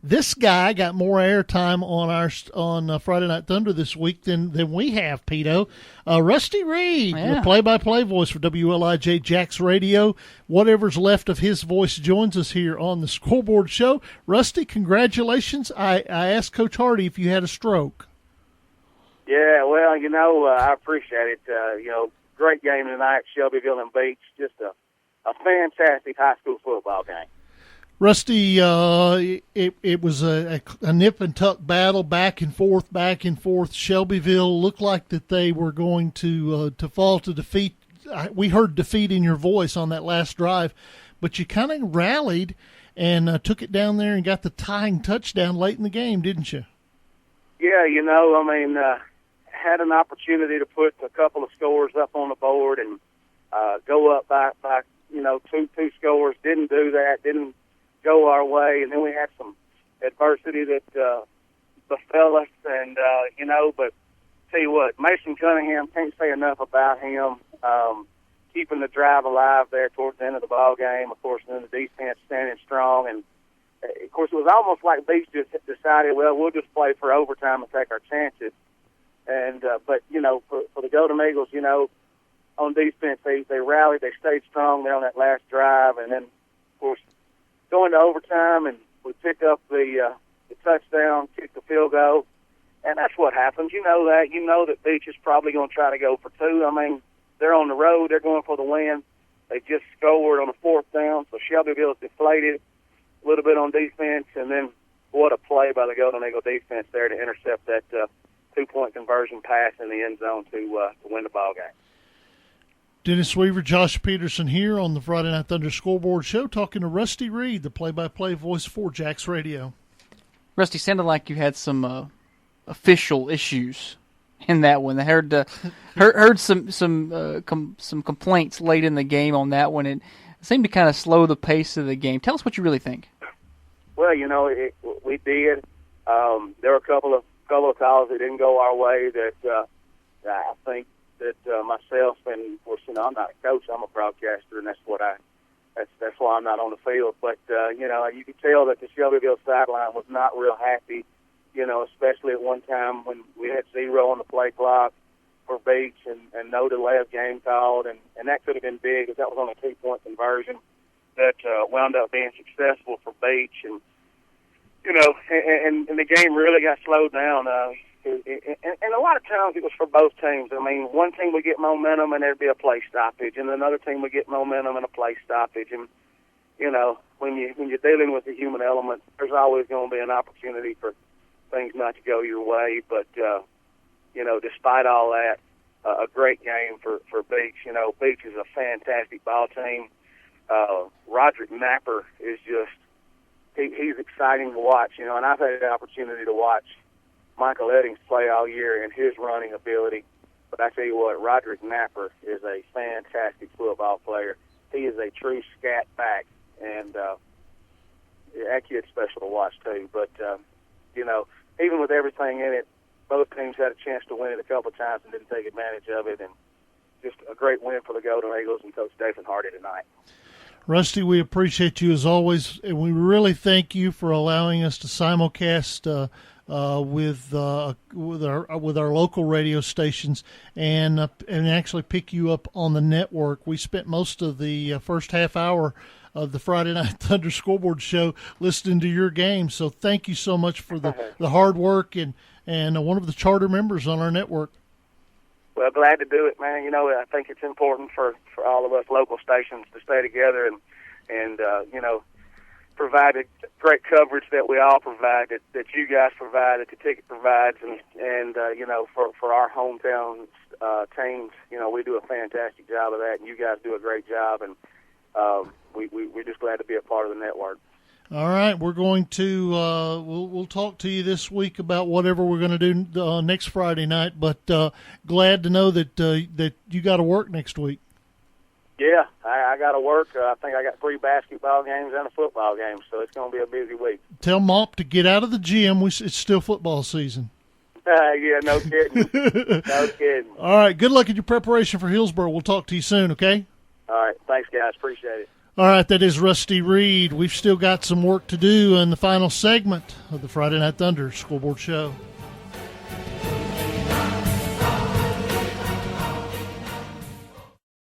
This guy got more airtime on Friday Night Thunder this week than we have, Pito. Rusty Reed, the play-by-play voice for WLIJ Jax Radio. Whatever's left of his voice joins us here on the Scoreboard Show. Rusty, congratulations. I asked Coach Hardy if you had a stroke. Yeah, well, I appreciate it. Great game tonight, Shelbyville and Beach. Just a fantastic high school football game. Rusty, it was a nip and tuck battle, back and forth. Shelbyville looked like that they were going to fall to defeat. We heard defeat in your voice on that last drive, but you kind of rallied and took it down there and got the tying touchdown late in the game, didn't you? Yeah, had an opportunity to put a couple of scores up on the board and go up by two scores. Didn't do that. Didn't go our way, and then we had some adversity that befell us, and but tell you what, Mason Cunningham, can't say enough about him, keeping the drive alive there towards the end of the ball game. Of course, then the defense standing strong, and of course it was almost like Beach just decided, well, we'll just play for overtime and take our chances. And but for the Golden Eagles, on defense they rallied, they stayed strong there on that last drive, and then of course going to overtime, and we pick up the touchdown, kick the field goal, and that's what happens. You know that Beach is probably going to try to go for two. I mean, they're on the road, they're going for the win. They just scored on a fourth down, so Shelbyville's deflated a little bit on defense, and then what a play by the Golden Eagle defense there to intercept that two-point conversion pass in the end zone to win the ball game. Dennis Weaver, Josh Peterson here on the Friday Night Thunder Scoreboard Show, talking to Rusty Reed, the play-by-play voice for Jax Radio. Rusty, sounded like you had some official issues in that one. I heard some complaints late in the game on that one. It seemed to kind of slow the pace of the game. Tell us what you really think. Well, we did. There were a couple of calls that didn't go our way that I think that myself, and of course, I'm not a coach, I'm a broadcaster, and that's why I'm not on the field. But you could tell that the Shelbyville sideline was not real happy. Especially at one time when we had 0 on the play clock for Beach and no delay of game called, and that could have been big because that was on a 2-point conversion that wound up being successful for Beach, and the game really got slowed down. And a lot of times it was for both teams. I mean, one team would get momentum and there'd be a play stoppage, and another team would get momentum and a play stoppage. And when you're dealing with the human element, there's always going to be an opportunity for things not to go your way. But despite all that, a great game for Beach. Beach is a fantastic ball team. Roderick Napper is just he's exciting to watch. And I've had the opportunity to watch Michael Eddings play all year and his running ability. But I tell you what, Roderick Napper is a fantastic football player. He is a true scat back, and that kid's special to watch too. But even with everything in it, both teams had a chance to win it a couple of times and didn't take advantage of it. And just a great win for the Golden Eagles and Coach Dathan Hardy tonight. Rusty, we appreciate you as always, and we really thank you for allowing us to simulcast with our local radio stations and actually pick you up on the network. We spent most of the first half hour of the Friday Night Thunder Scoreboard Show listening to your game. So thank you so much for the hard work and one of the charter members on our network. Well, glad to do it, man. I think it's important for all of us local stations to stay together and provide the great coverage that we all provide, that you guys provide, that the ticket provides, and for our hometown teams, we do a fantastic job of that, and you guys do a great job, and we're just glad to be a part of the network. All right, we're going to we'll talk to you this week about whatever we're going to do next Friday night. But glad to know that you got to work next week. Yeah, I got to work. I think I got 3 basketball games and a football game, so it's going to be a busy week. Tell Mop to get out of the gym. It's still football season. Yeah, no kidding. No kidding. All right, good luck in your preparation for Hillsborough. We'll talk to you soon, okay? All right, thanks, guys. Appreciate it. All right, that is Rusty Reed. We've still got some work to do in the final segment of the Friday Night Thunder Scoreboard Show.